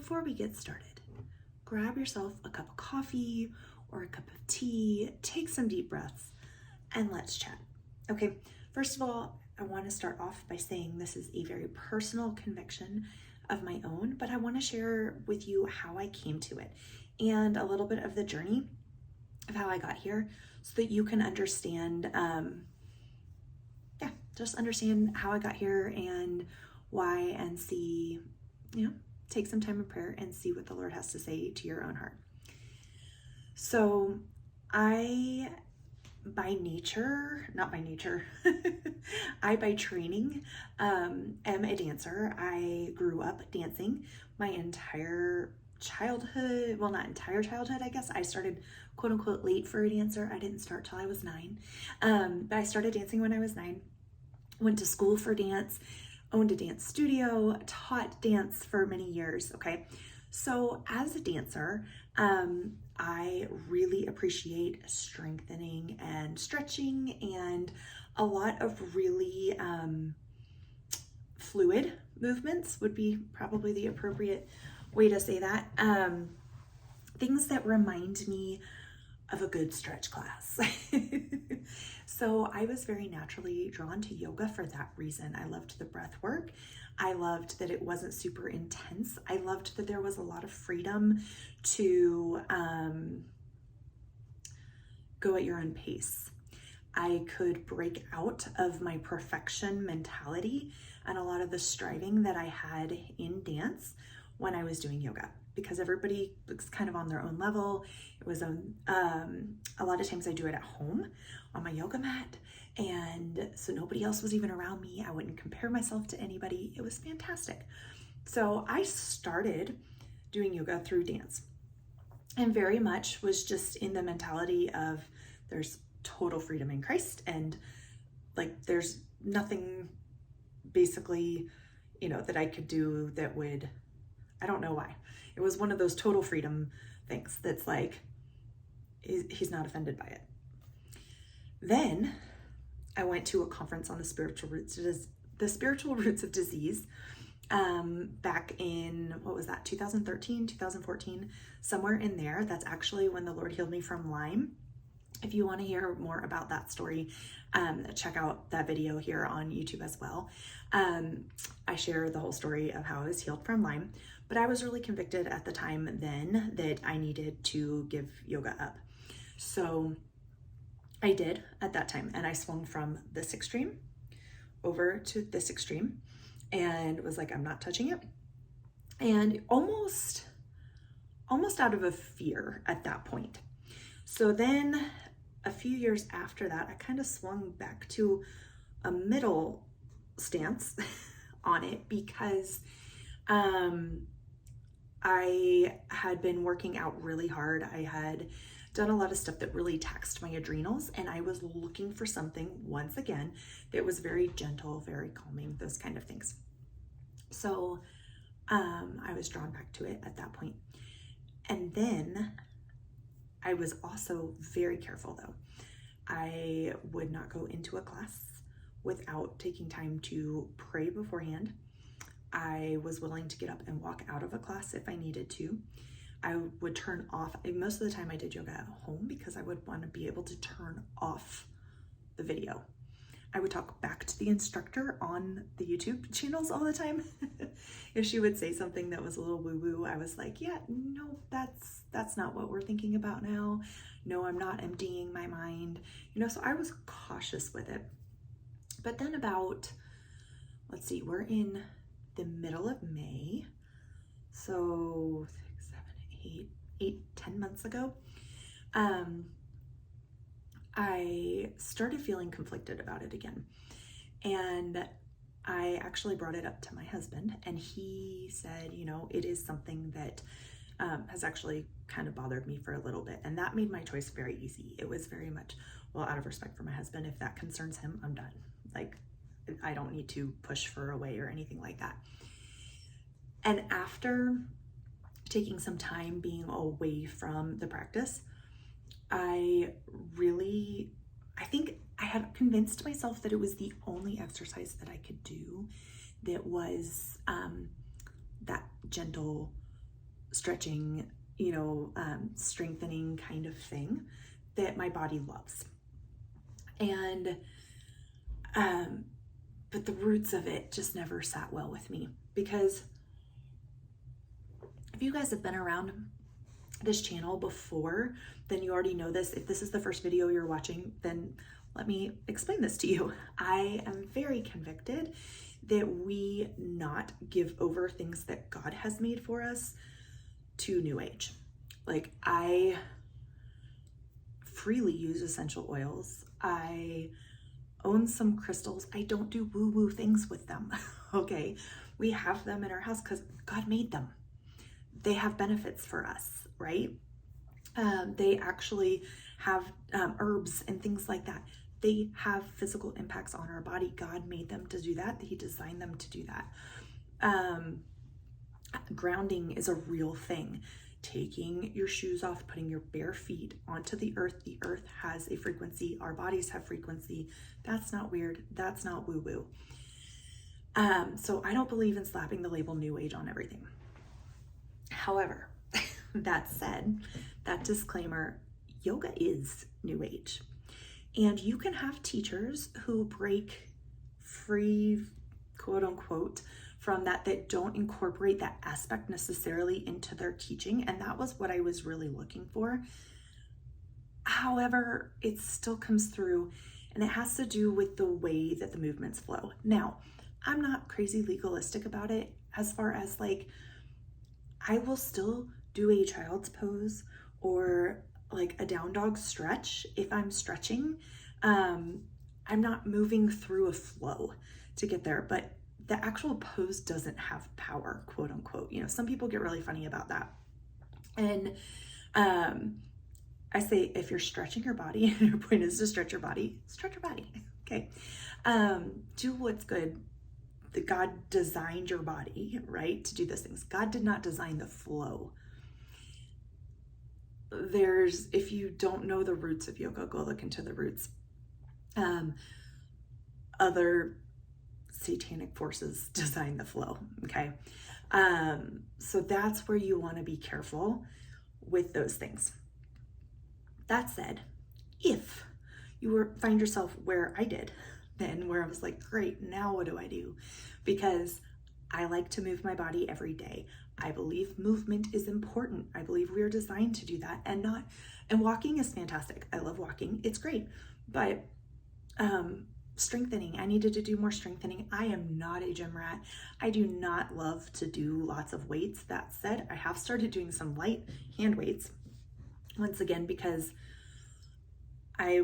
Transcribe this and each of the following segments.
before we get started, grab yourself a cup of coffee or a cup of tea, take some deep breaths, and let's chat. Okay, first of all, I want to start off by saying this is a very personal conviction of my own, but I want to share with you how I came to it and a little bit of the journey of how I got here so that you can understand, just understand how I got here and why, and see, take some time in prayer and see what the Lord has to say to your own heart. So I, by training, am a dancer. I grew up dancing my entire childhood. Well, not entire childhood, I guess. I started quote unquote late for a dancer. I didn't start till I was 9. But I started dancing when I was 9, went to school for dance, owned a dance studio, taught dance for many years. Okay. So as a dancer, I really appreciate strengthening and stretching and a lot of really fluid movements would be probably the appropriate way to say that. Things that remind me of a good stretch class. So I was very naturally drawn to yoga for that reason. I loved the breath work. I loved that it wasn't super intense. I loved that there was a lot of freedom to go at your own pace. I could break out of my perfection mentality and a lot of the striving that I had in dance when I was doing yoga, because everybody was kind of on their own level. It was a lot of times I do it at home on my yoga mat, and so nobody else was even around me. I wouldn't compare myself to anybody. It was fantastic. So I started doing yoga through dance, and very much was just in the mentality of there's total freedom in Christ, and like there's nothing basically, that I could do that would, I don't know why. It was one of those total freedom things that's like, he's not offended by it. Then I went to a conference on the spiritual roots of disease back in, 2013, 2014, somewhere in there. That's actually when the Lord healed me from Lyme. If you want to hear more about that story, check out that video here on YouTube as well. I share the whole story of how I was healed from Lyme, but I was really convicted at the time then that I needed to give yoga up. So I did at that time, and I swung from this extreme over to this extreme and was like, I'm not touching it. And almost out of a fear at that point. So then a few years after that, I kind of swung back to a middle stance on it because I had been working out really hard. I had done a lot of stuff that really taxed my adrenals, and I was looking for something, once again, that was very gentle, very calming, those kind of things. So I was drawn back to it at that point. And then I was also very careful though. I would not go into a class without taking time to pray beforehand. I was willing to get up and walk out of a class if I needed to. I would turn off, most of the time I did yoga at home because I would want to be able to turn off the video. I would talk back to the instructor on the YouTube channels all the time. If she would say something that was a little woo-woo, I was like, yeah, no, that's not what we're thinking about now. No, I'm not emptying my mind. So I was cautious with it. But then about, we're in the middle of May. So 6, 7, 8, 10 months ago, I started feeling conflicted about it again. And I actually brought it up to my husband, and he said, it is something that has actually kind of bothered me for a little bit. And that made my choice very easy. It was very much, out of respect for my husband, if that concerns him, I'm done. Like, I don't need to push for a way or anything like that. And after taking some time being away from the practice, I think I had convinced myself that it was the only exercise that I could do that was that gentle, stretching, strengthening kind of thing that my body loves. And, but the roots of it just never sat well with me, because if you guys have been around this channel before, then you already know this. If this is the first video you're watching, then let me explain this to you. I am very convicted that we not give over things that God has made for us to New Age. Like, I freely use essential oils. I own some crystals. I don't do woo-woo things with them, okay? We have them in our house because God made them. They have benefits for us, right? They actually have herbs and things like that. They have physical impacts on our body. God made them to do that. He designed them to do that. Grounding is a real thing. Taking your shoes off, putting your bare feet onto the earth. The earth has a frequency. Our bodies have frequency. That's not weird. That's not woo-woo. So I don't believe in slapping the label New Age on everything. However, that said, that disclaimer, yoga is New Age. And you can have teachers who break free, quote unquote, from that don't incorporate that aspect necessarily into their teaching. And that was what I was really looking for. However, it still comes through, and it has to do with the way that the movements flow. Now, I'm not crazy legalistic about it, as far as like, I will still do a child's pose or like a down dog stretch if I'm stretching. I'm not moving through a flow to get there, but the actual pose doesn't have power, quote unquote. Some people get really funny about that. And I say, if you're stretching your body, and your point is to stretch your body, okay? Do what's good. God designed your body, right, to do those things. God did not design the flow. If you don't know the roots of yoga, go look into the roots. Other satanic forces design the flow, okay? So that's where you want to be careful with those things. That said, if you find yourself where I did, then where I was like, great, now what do I do? Because I like to move my body every day. I believe movement is important. I believe we are designed to do that, and walking is fantastic. I love walking. It's great. But strengthening, I needed to do more strengthening. I am not a gym rat. I do not love to do lots of weights. That said, I have started doing some light hand weights once again, because I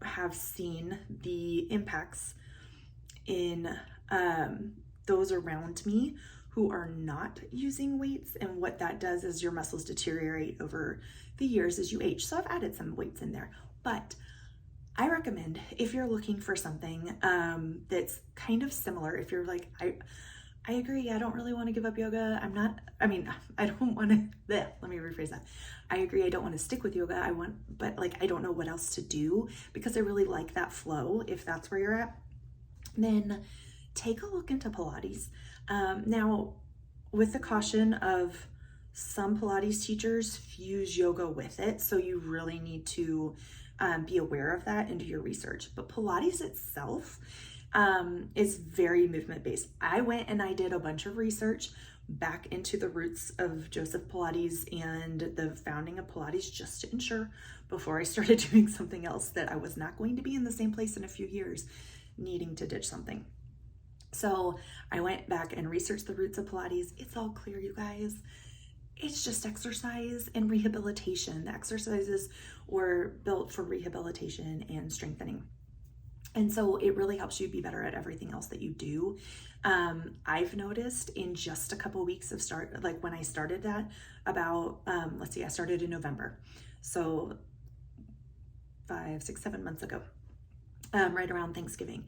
have seen the impacts in those around me who are not using weights, and what that does is your muscles deteriorate over the years as you age. So I've added some weights in there, but I recommend, if you're looking for something that's kind of similar, if you're like, I agree, I don't really want to give up yoga. I don't want to, let me rephrase that. I agree, I don't want to stick with yoga. But I don't know what else to do, because I really like that flow. If that's where you're at, then take a look into Pilates. Now, with the caution of some Pilates teachers fuse yoga with it, so you really need to be aware of that and do your research. But Pilates itself is very movement based. I went and I did a bunch of research back into the roots of Joseph Pilates and the founding of Pilates, just to ensure before I started doing something else that I was not going to be in the same place in a few years needing to ditch something. So I went back and researched the roots of Pilates. It's all clear, you guys. It's just exercise and rehabilitation. The exercises were built for rehabilitation and strengthening. And so it really helps you be better at everything else that you do. I've noticed in just a couple of weeks of when I started that, about, I started in November. So 5, 6, 7 months ago, right around Thanksgiving.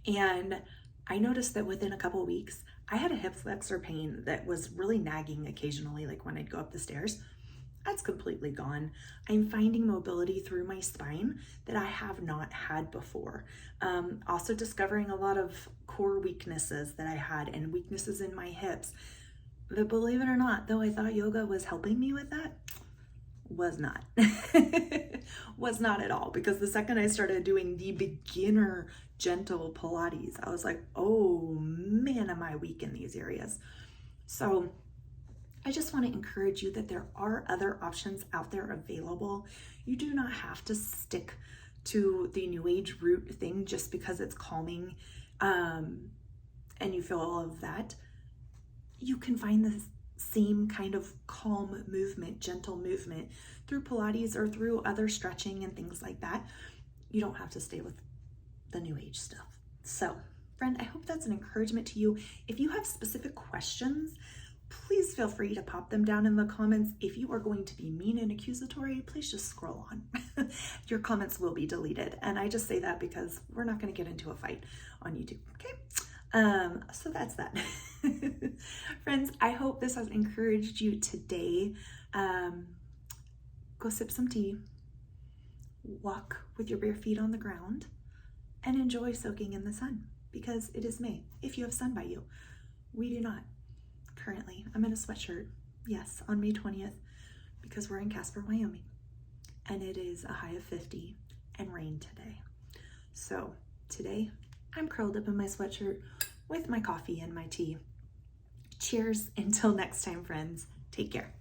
And I noticed that within a couple of weeks, I had a hip flexor pain that was really nagging occasionally, like when I'd go up the stairs. That's completely gone. I'm finding mobility through my spine that I have not had before. Also discovering a lot of core weaknesses that I had, and weaknesses in my hips. But believe it or not, though I thought yoga was helping me with that, was not. Was not at all. Because the second I started doing the beginner gentle Pilates, I was like, oh man, am I weak in these areas. So I just want to encourage you that there are other options out there available. You do not have to stick to the new age root thing just because it's calming and you feel all of that. You can find the same kind of calm movement, gentle movement through Pilates or through other stretching and things like that. You don't have to stay with the new age stuff. So, friend, I hope that's an encouragement to you. If you have specific questions, please feel free to pop them down in the comments. If you are going to be mean and accusatory, please just scroll on. Your comments will be deleted. And I just say that because we're not going to get into a fight on YouTube, okay? So that's that. Friends, I hope this has encouraged you today. Go sip some tea, walk with your bare feet on the ground, and enjoy soaking in the sun because it is May. If you have sun by you, we do not. Currently, I'm in a sweatshirt, yes, on May 20th, because we're in Casper, Wyoming, and it is a high of 50 and rain today. So today, I'm curled up in my sweatshirt with my coffee and my tea. Cheers. Until next time, friends. Take care.